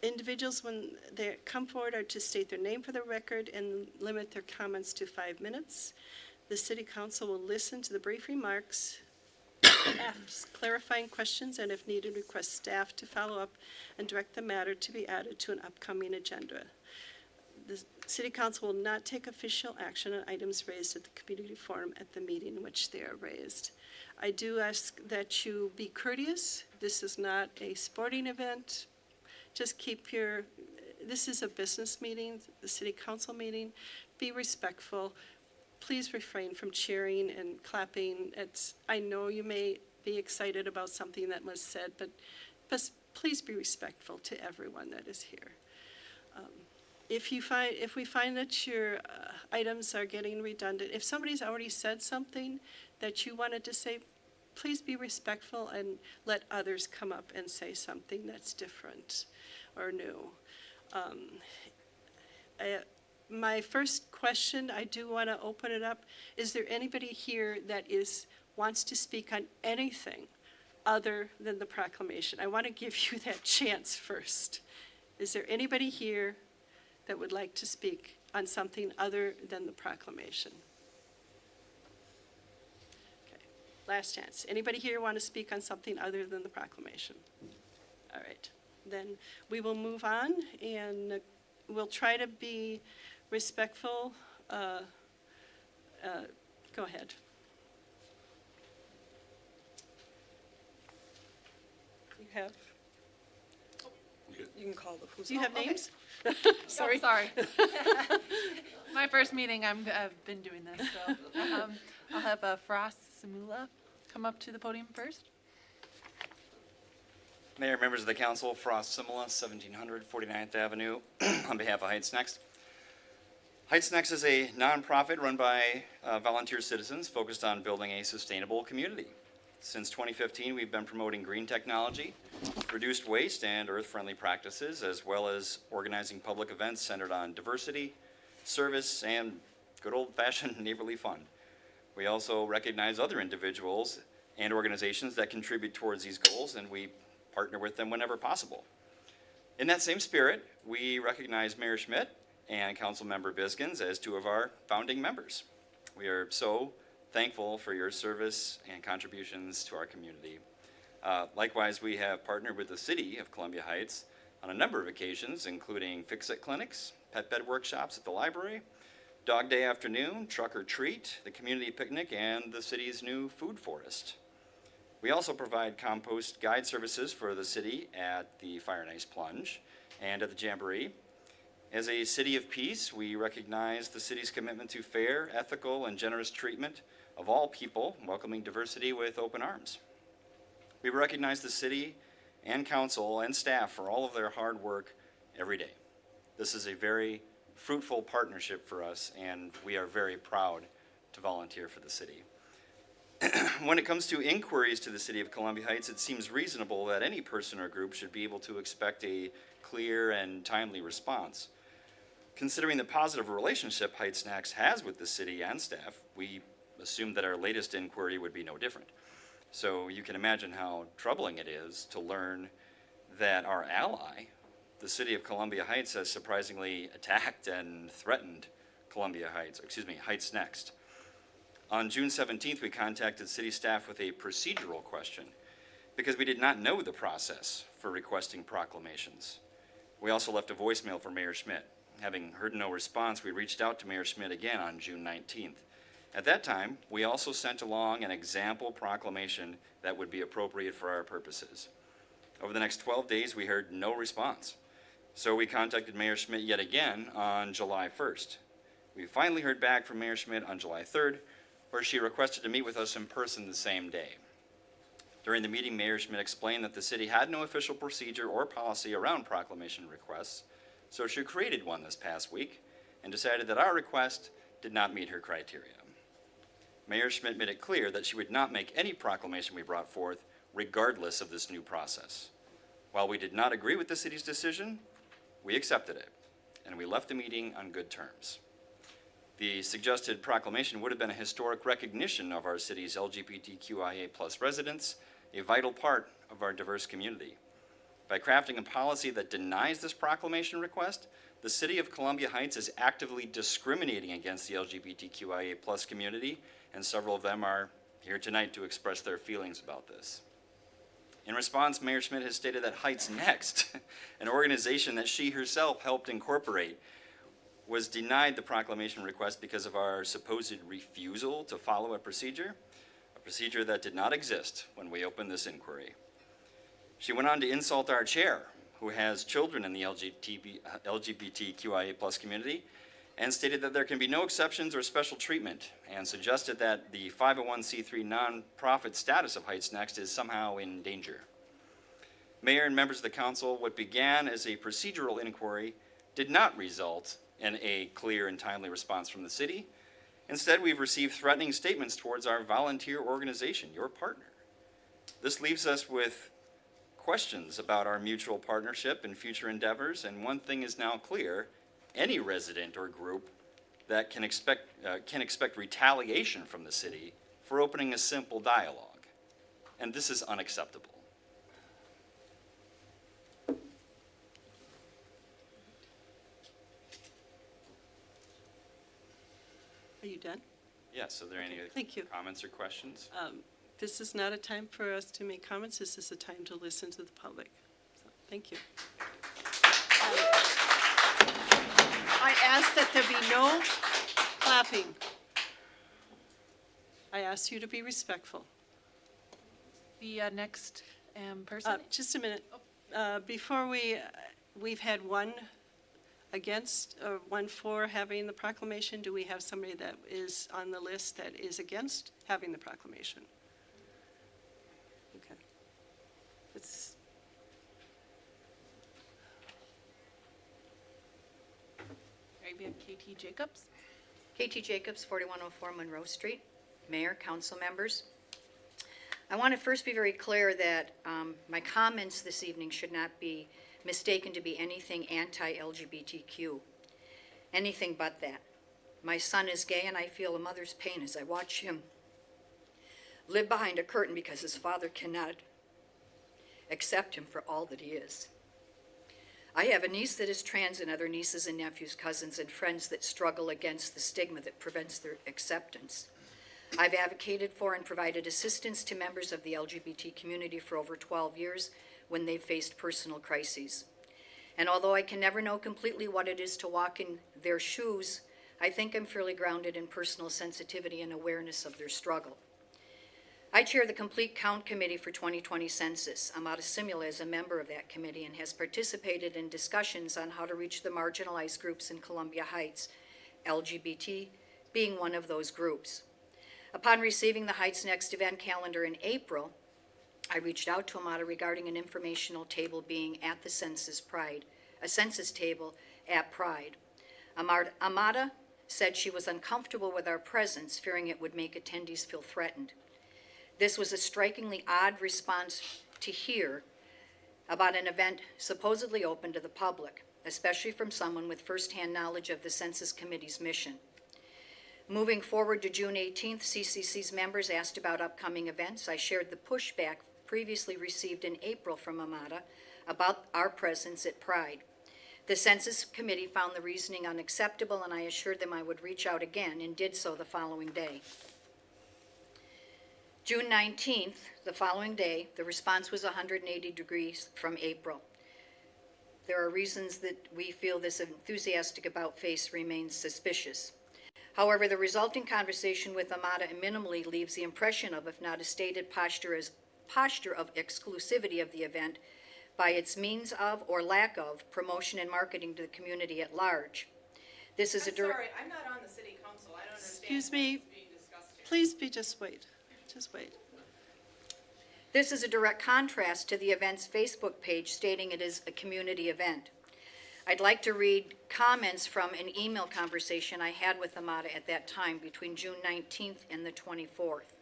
Individuals, when they come forward, are to state their name for the record and limit their comments to 5 minutes. The City Council will listen to the brief remarks, ask clarifying questions, and if needed, request staff to follow up and direct the matter to be added to an upcoming agenda. The City Council will not take official action on items raised at the community forum at the meeting in which they are raised. I do ask that you be courteous. This is not a sporting event. Just this is a business meeting, the City Council meeting. Be respectful. Please refrain from cheering and clapping. I know you may be excited about something that was said, but please be respectful to everyone that is here. If we find that your items are getting redundant, if somebody's already said something that you wanted to say, please be respectful and let others come up and say something that's different or new. My first question, I do want to open it up. Is there anybody here that wants to speak on anything other than the proclamation? I want to give you that chance first. Is there anybody here that would like to speak on something other than the proclamation? Okay, last chance. Anybody here want to speak on something other than the proclamation? All right, then we will move on, and we'll try to be respectful. Go ahead. You have? You can call the who's. Do you have names? Sorry. Oh, sorry. My first meeting, I've been doing this, so I'll have Frost Samula come up to the podium first. Mayor, members of the council, Frost Simula, 1700 49th Avenue, on behalf of Heights Next. Heights Next is a nonprofit run by volunteer citizens focused on building a sustainable community. Since 2015, we've been promoting green technology, reduced waste, and earth-friendly practices, as well as organizing public events centered on diversity, service, and good old-fashioned neighborly fun. We also recognize other individuals and organizations that contribute towards these goals, and we partner with them whenever possible. In that same spirit, we recognize Mayor Schmidt and Councilmember Biskins as two of our founding members. We are so thankful for your service and contributions to our community. Likewise, we have partnered with the City of Columbia Heights on a number of occasions, including Fix-It clinics, pet bed workshops at the library, Dog Day afternoon, Truck or Treat, the community picnic, and the city's new food forest. We also provide compost guide services for the city at the Fire and Ice Plunge and at the Jamboree. As a city of peace, we recognize the city's commitment to fair, ethical, and generous treatment of all people, welcoming diversity with open arms. We recognize the city and council and staff for all of their hard work every day. This is a very fruitful partnership for us, and we are very proud to volunteer for the city. When it comes to inquiries to the City of Columbia Heights, it seems reasonable that any person or group should be able to expect a clear and timely response. Considering the positive relationship Heights Next has with the city and staff, we assumed that our latest inquiry would be no different. So you can imagine how troubling it is to learn that our ally, the City of Columbia Heights, has surprisingly attacked and threatened Heights Next. On June 17th, we contacted city staff with a procedural question because we did not know the process for requesting proclamations. We also left a voicemail for Mayor Schmidt. Having heard no response, we reached out to Mayor Schmidt again on June 19th. At that time, we also sent along an example proclamation that would be appropriate for our purposes. Over the next 12 days, we heard no response. So we contacted Mayor Schmidt yet again on July 1st. We finally heard back from Mayor Schmidt on July 3rd, where she requested to meet with us in person the same day. During the meeting, Mayor Schmidt explained that the city had no official procedure or policy around proclamation requests, so she created one this past week and decided that our request did not meet her criteria. Mayor Schmidt made it clear that she would not make any proclamation we brought forth, regardless of this new process. While we did not agree with the city's decision, we accepted it, and we left the meeting on good terms. The suggested proclamation would have been a historic recognition of our city's LGBTQIA+ residents, a vital part of our diverse community. By crafting a policy that denies this proclamation request, the city of Columbia Heights is actively discriminating against the LGBTQIA+ community, and several of them are here tonight to express their feelings about this. In response, Mayor Schmidt has stated that Heights Next, an organization that she herself helped incorporate, was denied the proclamation request because of our supposed refusal to follow a procedure that did not exist when we opened this inquiry. She went on to insult our chair, who has children in the LGBTQIA+ community, and stated that there can be no exceptions or special treatment, and suggested that the 501c3 nonprofit status of Heights Next is somehow in danger. Mayor and members of the council, what began as a procedural inquiry did not result in a clear and timely response from the city. Instead, we've received threatening statements towards our volunteer organization, your partner. This leaves us with questions about our mutual partnership and future endeavors, and one thing is now clear: any resident or group that can expect retaliation from the city for opening a simple dialogue, and this is unacceptable. Are you done? Yes, are there any Thank you. comments or questions? This is not a time for us to make comments. This is a time to listen to the public. So, thank you. I ask that there be no clapping. I ask you to be respectful. The next person. Just a minute. Before we've had one against, or one for having the proclamation. Do we have somebody that is on the list that is against having the proclamation? Okay. It's, Right, we have KT Jacobs. KT Jacobs, 4104 Monroe Street. Mayor, council members. I want to first be very clear that my comments this evening should not be mistaken to be anything anti-LGBTQ, anything but that. My son is gay, and I feel a mother's pain as I watch him live behind a curtain because his father cannot accept him for all that he is. I have a niece that is trans and other nieces and nephews, cousins, and friends that struggle against the stigma that prevents their acceptance. I've advocated for and provided assistance to members of the LGBT community for over 12 years when they've faced personal crises. And although I can never know completely what it is to walk in their shoes, I think I'm fairly grounded in personal sensitivity and awareness of their struggle. I chair the Complete Count Committee for 2020 Census. Amata Simula is a member of that committee and has participated in discussions on how to reach the marginalized groups in Columbia Heights, LGBT being one of those groups. Upon receiving the Heights Next event calendar in April, I reached out to Amata regarding an informational table being at the Census Pride, a census table at Pride. Amata said she was uncomfortable with our presence, fearing it would make attendees feel threatened. This was a strikingly odd response to hear about an event supposedly open to the public, especially from someone with firsthand knowledge of the Census Committee's mission. Moving forward to June 18th, CCC's members asked about upcoming events. I shared the pushback previously received in April from Amata about our presence at Pride. The Census Committee found the reasoning unacceptable, and I assured them I would reach out again, and did so the following day. June 19th, the following day, the response was 180 degrees from April. There are reasons that we feel this enthusiastic about-face remains suspicious. However, the resulting conversation with Amata minimally leaves the impression of, if not a stated posture of exclusivity of the event, by its means of or lack of promotion and marketing to the community at large. This is I'm sorry, I'm not on the city council. I don't understand. excuse me, what's being discussed here. please just wait. Just wait. This is a direct contrast to the event's Facebook page stating it is a community event. I'd like to read comments from an email conversation I had with Amata at that time between June 19th and the 24th.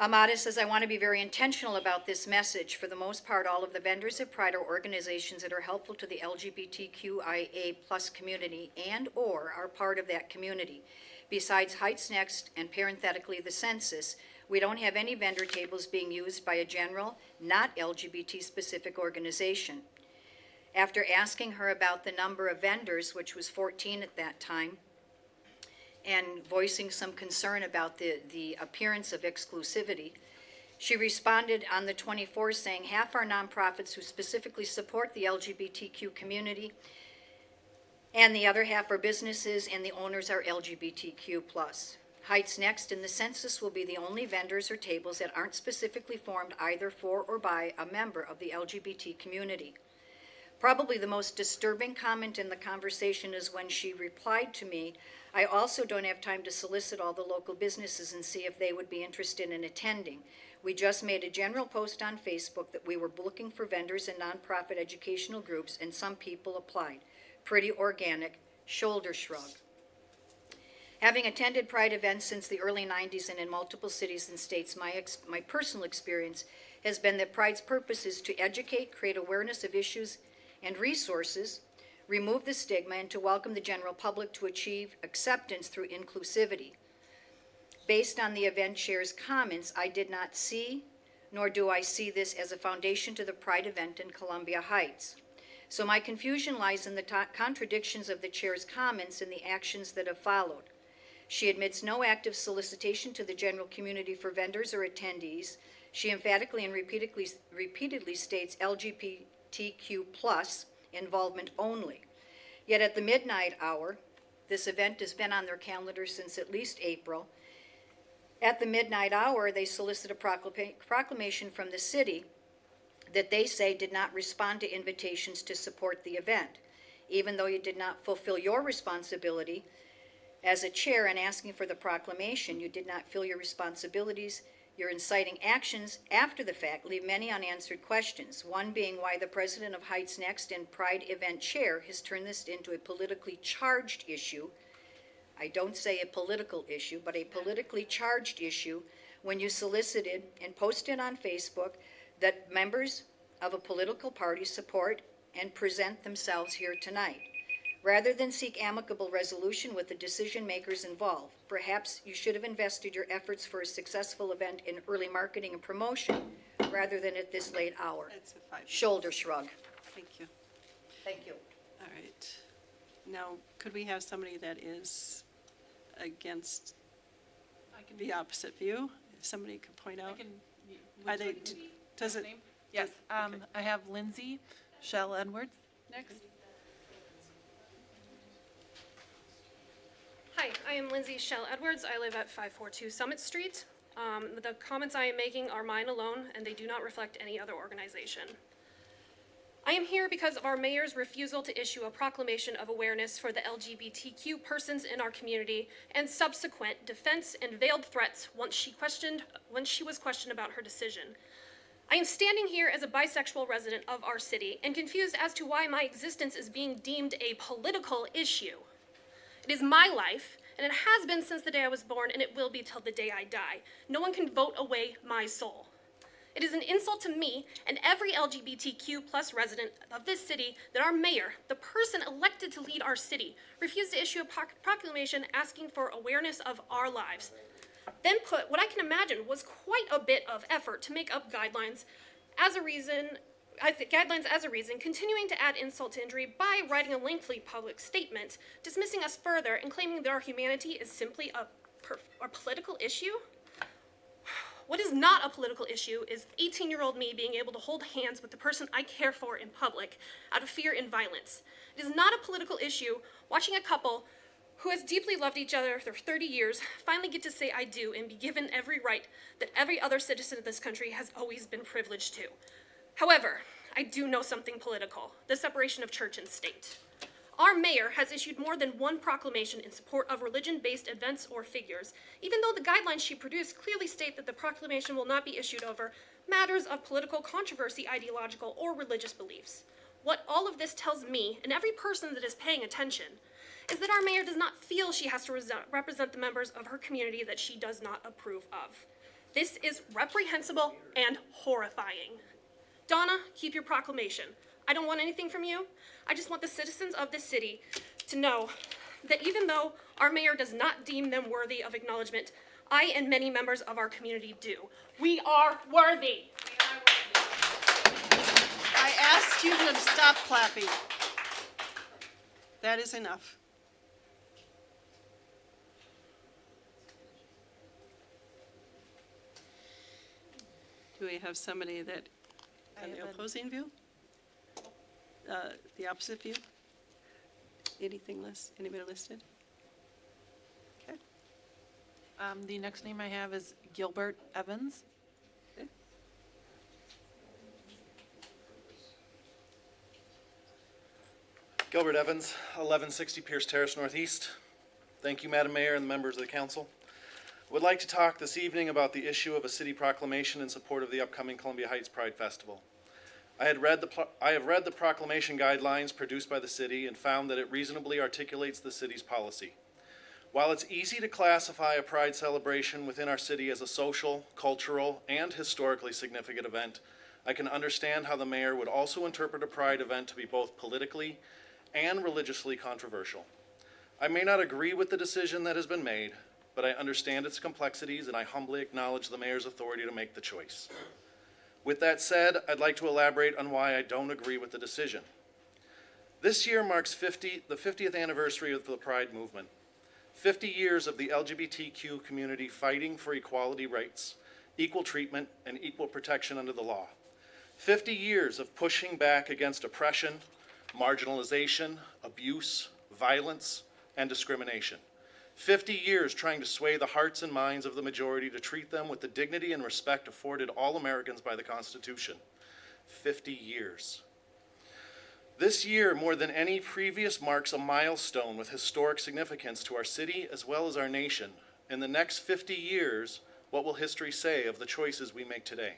Amata says, I want to be very intentional about this message. For the most part, all of the vendors at Pride are organizations that are helpful to the LGBTQIA+ community and or are part of that community. Besides Heights Next and parenthetically the census, We don't have any vendor tables being used by a general, not LGBT-specific organization. After asking her about the number of vendors, which was 14 at that time, and voicing some concern about the appearance of exclusivity, she responded on the 24th saying, half are nonprofits who specifically support the LGBTQ community, and the other half are businesses, and the owners are LGBTQ+. Heights Next and the census will be the only vendors or tables that aren't specifically formed either for or by a member of the LGBT community. Probably the most disturbing comment in the conversation is when she replied to me, I also don't have time to solicit all the local businesses and see if they would be interested in attending. We just made a general post on Facebook that we were looking for vendors and nonprofit educational groups, and some people applied. Pretty organic, shoulder shrug. Having attended Pride events since the early 90s and in multiple cities and states, my personal experience has been that Pride's purpose is to educate, create awareness of issues and resources, remove the stigma, and to welcome the general public to achieve acceptance through inclusivity. Based on the event chair's comments, I did not see, nor do I see this as a foundation to the Pride event in Columbia Heights. So my confusion lies in the contradictions of the chair's comments and the actions that have followed. She admits no active solicitation to the general community for vendors or attendees. She emphatically and repeatedly states LGBTQ+ involvement only. Yet at the midnight hour, this event has been on their calendar since at least April. At the midnight hour, they solicit a proclamation from the city that they say did not respond to invitations to support the event. Even though you did not fulfill your responsibility as a chair in asking for the proclamation, you did not fill your responsibilities. Your inciting actions after the fact leave many unanswered questions, one being why the president of Heights Next and Pride event chair has turned this into a politically charged issue. I don't say a political issue, but a politically charged issue when you solicited and posted on Facebook that members of a political party support and present themselves here tonight. Rather than seek amicable resolution with the decision makers involved, perhaps you should have invested your efforts for a successful event in early marketing and promotion rather than at this late hour. That's a 5. Shoulder shrug. Thank you. Thank you. All right. Now, could we have somebody that is against I can the opposite view? If somebody could point I out. can. Are they, does it, Name? Yes, Okay. I have Lindsay Shell Edwards next. Hi, I am Lindsay Shell Edwards. I live at 542 Summit Street. The comments I am making are mine alone, and they do not reflect any other organization. I am here because of our mayor's refusal to issue a proclamation of awareness for the LGBTQ persons in our community and subsequent defense and veiled threats once she was questioned about her decision. I am standing here as a bisexual resident of our city and confused as to why my existence is being deemed a political issue. It is my life, and it has been since the day I was born, and it will be till the day I die. No one can vote away my soul. It is an insult to me and every LGBTQ+ resident of this city that our mayor, the person elected to lead our city, refused to issue a proclamation asking for awareness of our lives. Then put what I can imagine was quite a bit of effort to make up guidelines as a reason, continuing to add insult to injury by writing a lengthy public statement, dismissing us further and claiming that our humanity is simply a political issue. What is not a political issue is 18-year-old me being able to hold hands with the person I care for in public out of fear and violence. It is not a political issue watching a couple who has deeply loved each other for 30 years finally get to say I do and be given every right that every other citizen of this country has always been privileged to. However, I do know something political, the separation of church and state. Our mayor has issued more than one proclamation in support of religion-based events or figures, even though the guidelines she produced clearly state that the proclamation will not be issued over matters of political controversy, ideological, or religious beliefs. What all of this tells me, and every person that is paying attention, is that our mayor does not feel she has to represent the members of her community that she does not approve of. This is reprehensible and horrifying. Donna, keep your proclamation. I don't want anything from you. I just want the citizens of this city to know that even though our mayor does not deem them worthy of acknowledgement, I and many members of our community do. We are worthy. I asked you to stop clapping. That is enough. Do we have somebody that, on the have an- opposing view? The opposite view? Anybody listed? Okay. The next name I have is Gilbert Evans. Gilbert Evans, 1160 Pierce Terrace Northeast. Thank you, Madam Mayor and the members of the council. I would like to talk this evening about the issue of a city proclamation in support of the upcoming Columbia Heights Pride Festival. I have read the proclamation guidelines produced by the city and found that it reasonably articulates the city's policy. While it's easy to classify a pride celebration within our city as a social, cultural, and historically significant event, I can understand how the mayor would also interpret a pride event to be both politically and religiously controversial. I may not agree with the decision that has been made, but I understand its complexities and I humbly acknowledge the mayor's authority to make the choice. With that said, I'd like to elaborate on why I don't agree with the decision. This year marks the 50th anniversary of the Pride movement. 50 years of the LGBTQ community fighting for equality rights, equal treatment, and equal protection under the law. 50 years of pushing back against oppression, marginalization, abuse, violence, and discrimination. 50 years trying to sway the hearts and minds of the majority to treat them with the dignity and respect afforded all Americans by the Constitution. 50 years. This year, more than any previous, marks a milestone with historic significance to our city as well as our nation. In the next 50 years, what will history say of the choices we make today?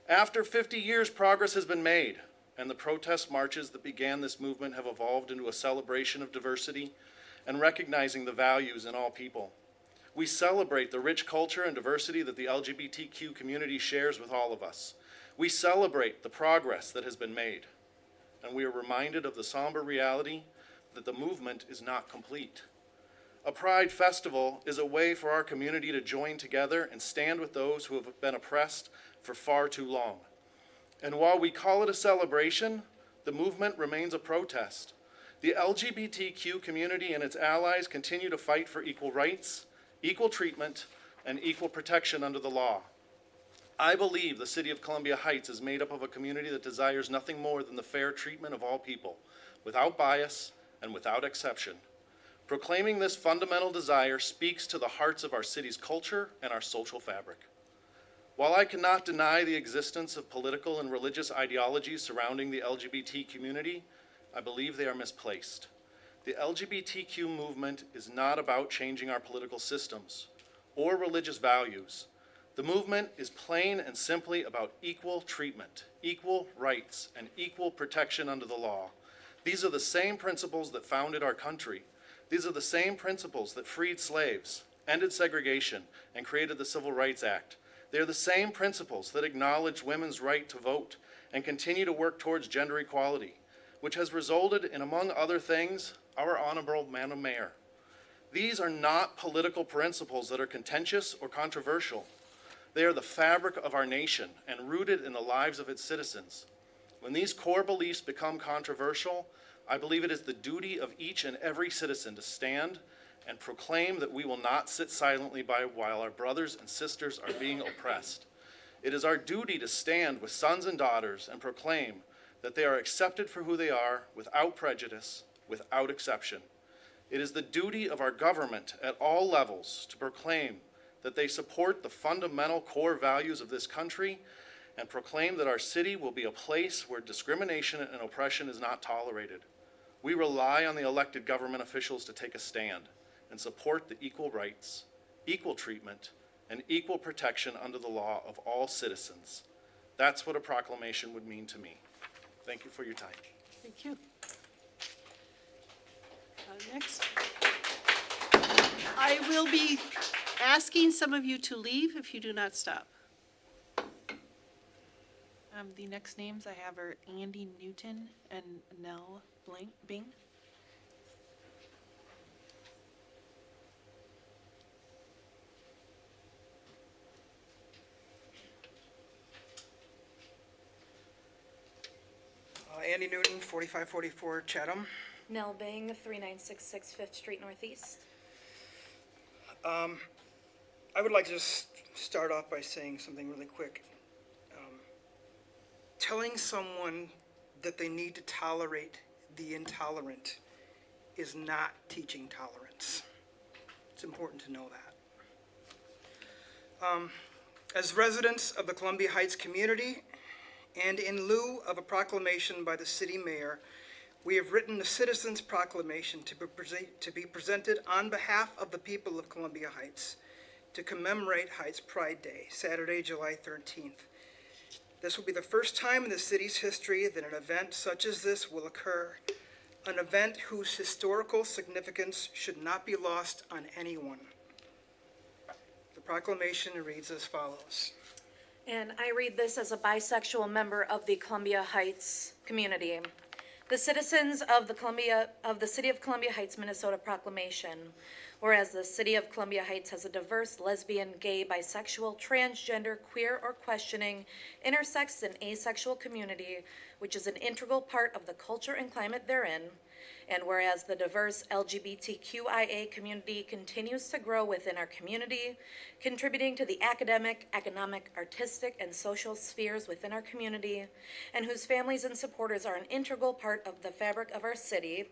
After 50 years, progress has been made, and the protest marches that began this movement have evolved into a celebration of diversity and recognizing the values in all people. We celebrate the rich culture and diversity that the LGBTQ community shares with all of us. We celebrate the progress that has been made, and we are reminded of the somber reality that the movement is not complete. A Pride Festival is a way for our community to join together and stand with those who have been oppressed for far too long. And while we call it a celebration, the movement remains a protest. The LGBTQ community and its allies continue to fight for equal rights, equal treatment, and equal protection under the law. I believe the city of Columbia Heights is made up of a community that desires nothing more than the fair treatment of all people, without bias and without exception. Proclaiming this fundamental desire speaks to the hearts of our city's culture and our social fabric. While I cannot deny the existence of political and religious ideologies surrounding the LGBT community, I believe they are misplaced. The LGBTQ movement is not about changing our political systems or religious values. The movement is plain and simply about equal treatment, equal rights, and equal protection under the law. These are the same principles that founded our country. These are the same principles that freed slaves, ended segregation, and created the Civil Rights Act. They are the same principles that acknowledge women's right to vote and continue to work towards gender equality, which has resulted in, among other things, our Honorable Madam Mayor. These are not political principles that are contentious or controversial. They are the fabric of our nation and rooted in the lives of its citizens. When these core beliefs become controversial, I believe it is the duty of each and every citizen to stand and proclaim that we will not sit silently by while our brothers and sisters are being oppressed. It is our duty to stand with sons and daughters and proclaim that they are accepted for who they are without prejudice, without exception. It is the duty of our government at all levels to proclaim that they support the fundamental core values of this country and proclaim that our city will be a place where discrimination and oppression is not tolerated. We rely on the elected government officials to take a stand and support the equal rights, equal treatment, and equal protection under the law of all citizens. That's what a proclamation would mean to me. Thank you for your time. Thank you. Next. I will be asking some of you to leave if you do not stop. The next names I have are Andy Newton and Nell Bing. Andy Newton, 4544 Chatham. Nell Bang, 3966 Fifth Street Northeast. I would like to just start off by saying something really quick. Telling someone that they need to tolerate the intolerant is not teaching tolerance. It's important to know that. As residents of the Columbia Heights community, and in lieu of a proclamation by the city mayor, we have written a citizens' proclamation to be presented on behalf of the people of Columbia Heights to commemorate Heights Pride Day, Saturday, July 13th. This will be the first time in the city's history that an event such as this will occur, an event whose historical significance should not be lost on anyone. The proclamation reads as follows. And I read this as a bisexual member of the Columbia Heights community. The citizens of the City of Columbia Heights, Minnesota proclamation. Whereas the City of Columbia Heights has a diverse lesbian, gay, bisexual, transgender, queer or questioning, intersex and asexual community, which is an integral part of the culture and climate therein. And whereas the diverse LGBTQIA community continues to grow within our community, contributing to the academic, economic, artistic, and social spheres within our community, and whose families and supporters are an integral part of the fabric of our city.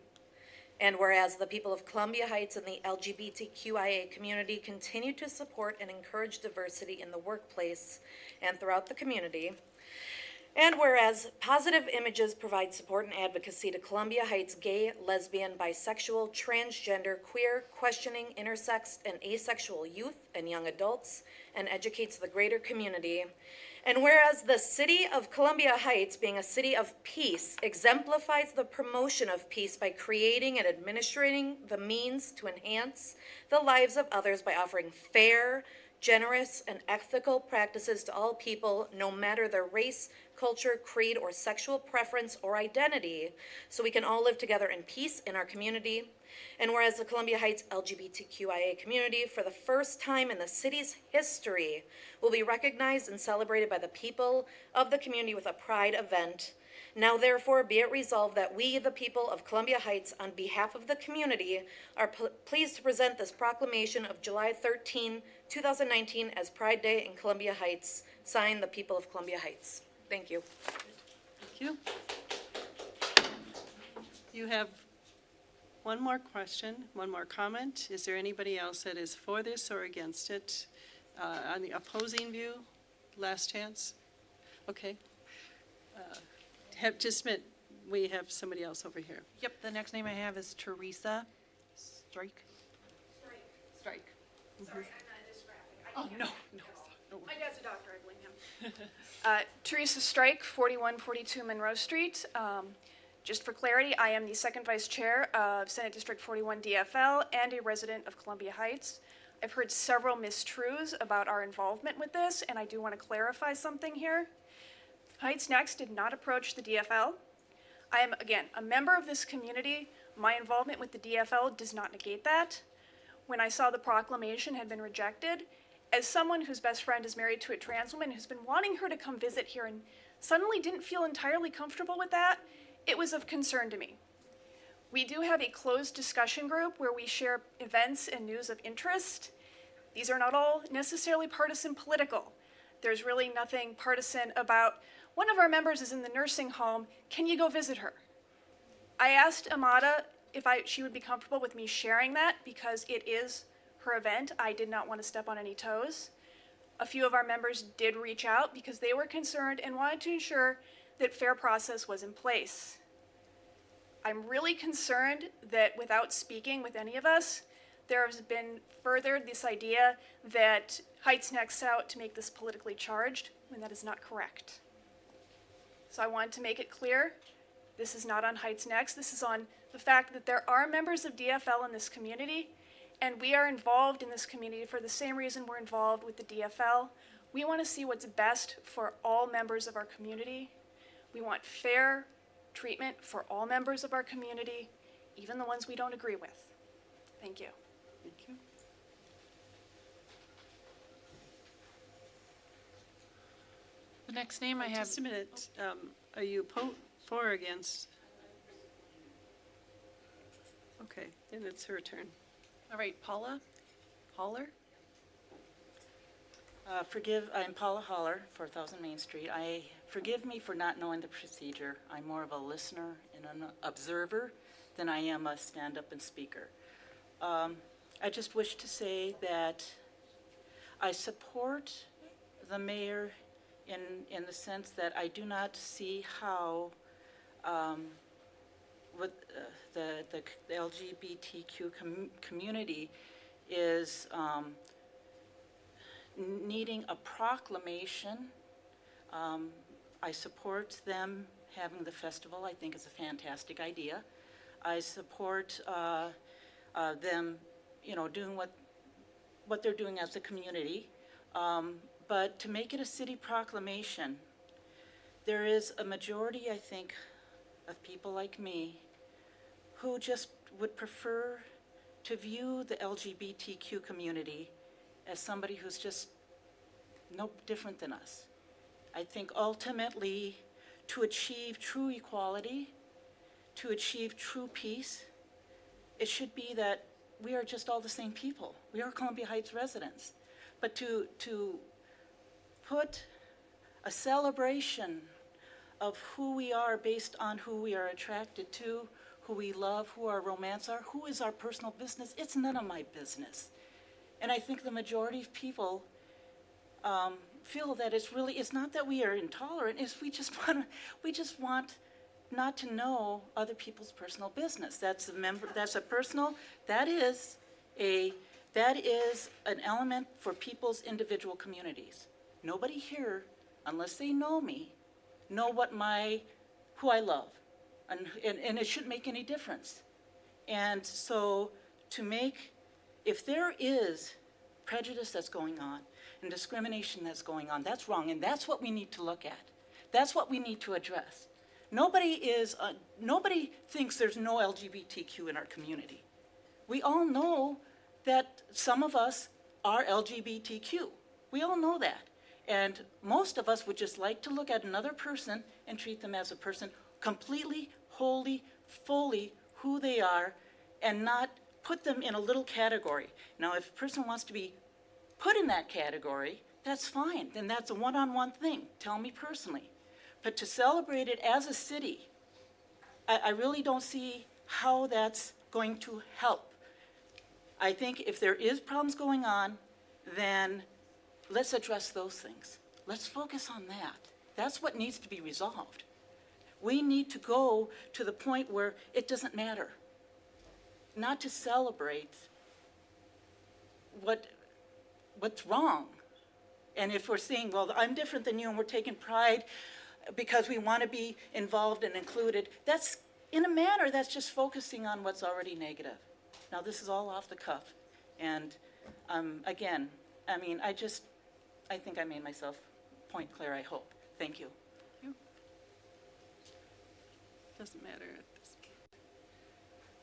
And whereas the people of Columbia Heights and the LGBTQIA community continue to support and encourage diversity in the workplace and throughout the community. And whereas positive images provide support and advocacy to Columbia Heights gay, lesbian, bisexual, transgender, queer, questioning, intersex, and asexual youth and young adults, and educates the greater community. And whereas the City of Columbia Heights, being a city of peace, exemplifies the promotion of peace by creating and administrating the means to enhance the lives of others by offering fair, generous, and ethical practices to all people, no matter their race, culture, creed, or sexual preference or identity, so we can all live together in peace in our community. And whereas the Columbia Heights LGBTQIA community, for the first time in the city's history, will be recognized and celebrated by the people of the community with a pride event. Now therefore be it resolved that we, the people of Columbia Heights, on behalf of the community, are pleased to present this proclamation of July 13, 2019 as Pride Day in Columbia Heights, signed the people of Columbia Heights. Thank you. Thank you. You have one more question, one more comment. Is there anybody else that is for this or against it? On the opposing view, last chance? Okay. Just a minute, we have somebody else over here. Yep, the next name I have is Teresa Strike. Strike. Sorry, I'm not dysgraphic. Oh, no, no. My dad's a doctor, I blame him. Teresa Strike, 4142 Monroe Street. Just for clarity, I am the second vice chair of Senate District 41 DFL and a resident of Columbia Heights. I've heard several mistruths about our involvement with this, and I do want to clarify something here. Heights Next did not approach the DFL. I am, again, a member of this community. My involvement with the DFL does not negate that. When I saw the proclamation had been rejected, as someone whose best friend is married to a trans woman who's been wanting her to come visit here and suddenly didn't feel entirely comfortable with that, it was of concern to me. We do have a closed discussion group where we share events and news of interest. These are not all necessarily partisan political. There's really nothing partisan about one of our members is in the nursing home, can you go visit her? I asked Amada if she would be comfortable with me sharing that because it is her event. I did not want to step on any toes. A few of our members did reach out because they were concerned and wanted to ensure that fair process was in place. I'm really concerned that without speaking with any of us, there has been furthered this idea that Heights Next set out to make this politically charged when that is not correct. So I wanted to make it clear, this is not on Heights Next, this is on the fact that there are members of DFL in this community, and we are involved in this community for the same reason we're involved with the DFL. We want to see what's best for all members of our community. We want fair treatment for all members of our community, even the ones we don't agree with. Thank you. Thank you. The next name I have. Just a minute. Are you opposed? For or against? Okay, then it's her turn. All right, Paula Holler? I'm Paula Holler, 4,000 Main Street. Forgive me for not knowing the procedure. I'm more of a listener and an observer than I am a stand-up and speaker. I just wish to say that I support the mayor in the sense that I do not see how with the LGBTQ community is needing a proclamation. I support them having the festival. I think it's a fantastic idea. I support them, doing what they're doing as a community. But to make it a city proclamation, there is a majority, I think, of people like me who just would prefer to view the LGBTQ community as somebody who's just no different than us. I think ultimately, to achieve true equality, to achieve true peace, it should be that we are just all the same people. We are Columbia Heights residents. But to put a celebration of who we are based on who we are attracted to, who we love, who our romance are, who is our personal business, it's none of my business. And I think the majority of people feel that it's not that we are intolerant, it's we just want not to know other people's personal business. That is an element for people's individual communities. Nobody here, unless they know me, know who I love, and it shouldn't make any difference. And so if there is prejudice that's going on and discrimination that's going on, that's wrong, and that's what we need to look at. That's what we need to address. Nobody thinks there's no LGBTQ in our community. We all know that some of us are LGBTQ. We all know that. And most of us would just like to look at another person and treat them as a person, completely, wholly, fully who they are, and not put them in a little category. Now, if a person wants to be put in that category, that's fine. Then that's a one-on-one thing. Tell me personally. But to celebrate it as a city, I really don't see how that's going to help. I think if there is problems going on, then let's address those things. Let's focus on that. That's what needs to be resolved. We need to go to the point where it doesn't matter. Not to celebrate what's wrong. And if we're saying, well, I'm different than you and we're taking pride because we want to be involved and included, that's, in a manner, that's just focusing on what's already negative. Now, this is all off the cuff. And again, I think I made myself point clear, I hope. Thank you. Doesn't matter at this point.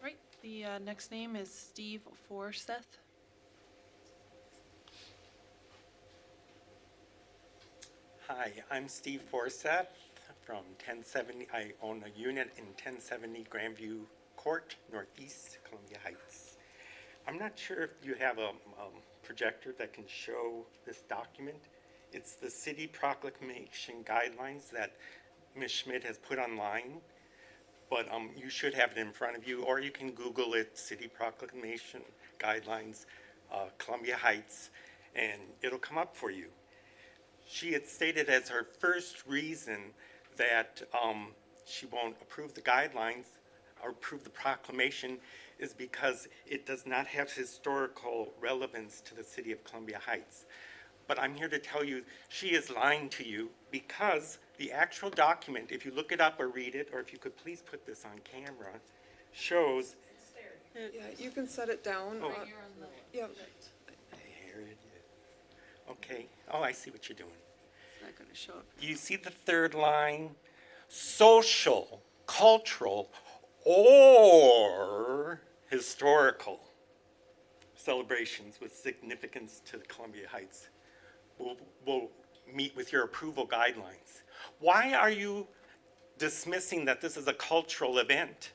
Right, the next name is Steve Forseth. Hi, I'm Steve Forseth from 1070. I own a unit in 1070 Grandview Court, Northeast, Columbia Heights. I'm not sure if you have a projector that can show this document. It's the city proclamation guidelines that Ms. Schmidt has put online, but you should have it in front of you, or you can Google it, City Proclamation Guidelines, Columbia Heights, and it'll come up for you. She had stated as her first reason that she won't approve the guidelines or approve the proclamation is because it does not have historical relevance to the city of Columbia Heights. But I'm here to tell you she is lying to you, because the actual document, if you look it up or read it, or if you could please put this on camera, shows. Yeah, you can set it down. Oh. Yeah. Here it is. Okay. Oh, I see what you're doing. It's not going to show up. You see the third line? Social, cultural, or historical celebrations with significance to the Columbia Heights will meet with your approval guidelines. Why are you dismissing that this is a cultural event?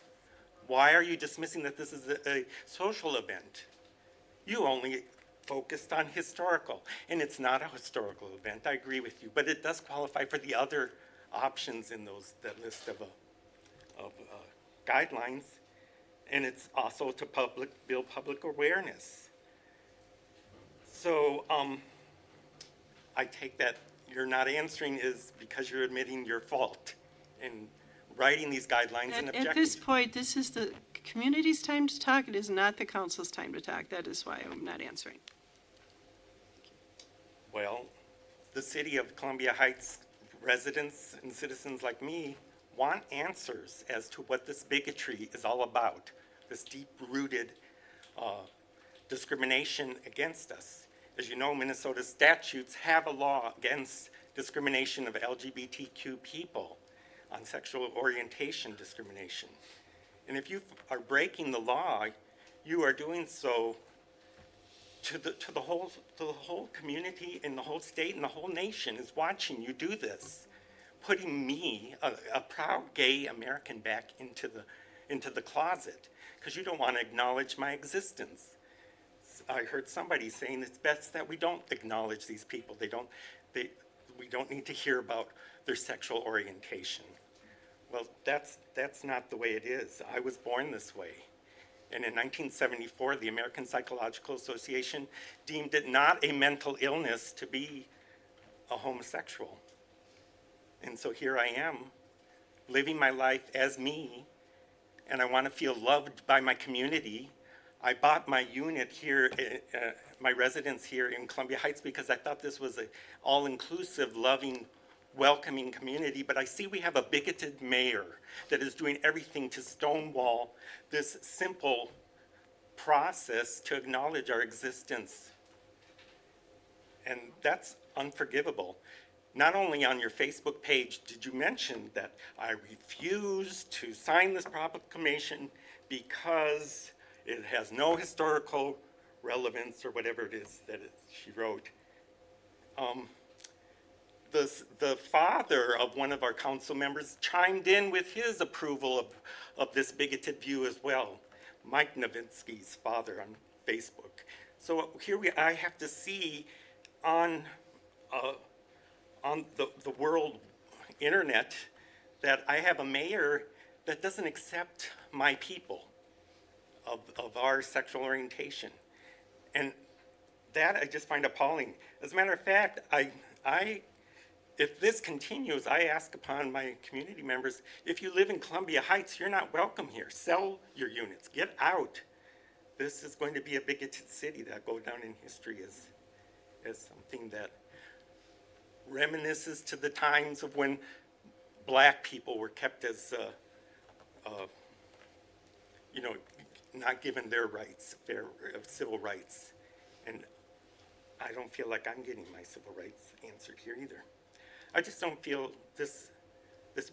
Why are you dismissing that this is a social event? You only focused on historical, and it's not a historical event, I agree with you, but it does qualify for the other options in that list of guidelines, and it's also to build public awareness. So I take that you're not answering is because you're admitting your fault in writing these guidelines and objecting. At this point, this is the community's time to talk. It is not the council's time to talk. That is why I'm not answering. Well, the city of Columbia Heights residents and citizens like me want answers as to what this bigotry is all about, this deep-rooted discrimination against us. As you know, Minnesota statutes have a law against discrimination of LGBTQ people on sexual orientation discrimination. And if you are breaking the law, you are doing so to the whole community and the whole state and the whole nation is watching you do this, putting me, a proud gay American, back into the closet because you don't want to acknowledge my existence. I heard somebody saying it's best that we don't acknowledge these people. We don't need to hear about their sexual orientation. Well, that's not the way it is. I was born this way. And in 1974, the American Psychological Association deemed it not a mental illness to be a homosexual. And so here I am, living my life as me, and I want to feel loved by my community. I bought my unit here, my residence here in Columbia Heights because I thought this was an all-inclusive, loving, welcoming community, but I see we have a bigoted mayor that is doing everything to stonewall this simple process to acknowledge our existence. And that's unforgivable. Not only on your Facebook page did you mention that I refuse to sign this proclamation because it has no historical relevance or whatever it is that she wrote. The father of one of our council members chimed in with his approval of this bigoted view as well, Mike Nowitzki's father on Facebook. So here I have to see on the world internet that I have a mayor that doesn't accept my people of our sexual orientation. And that I just find appalling. As a matter of fact, if this continues, I ask upon my community members, if you live in Columbia Heights, you're not welcome here. Sell your units, get out. This is going to be a bigoted city that will go down in history as something that reminisces to the times of when black people were kept as, not given their rights, civil rights. And I don't feel like I'm getting my civil rights answered here either. I just don't feel this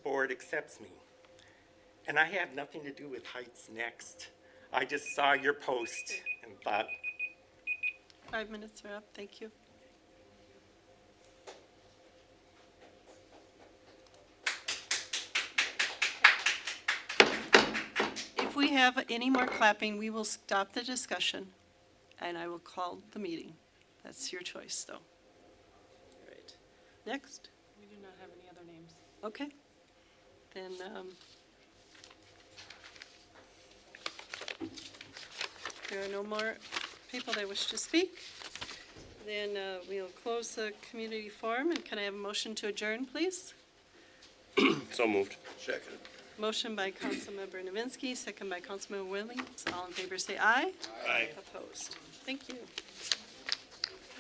board accepts me. And I have nothing to do with Heights Next. I just saw your post and thought. 5 minutes are up. Thank you. If we have any more clapping, we will stop the discussion and I will call the meeting. That's your choice, though. All right. Next. We do not have any other names. Okay. Then, there are no more people that wish to speak. Then we'll close the community forum, and can I have a motion to adjourn, please? So moved. Second. Motion by Councilmember Nowinski, second by Councilmember Williams. All in favor say aye. Aye. Opposed. Thank you.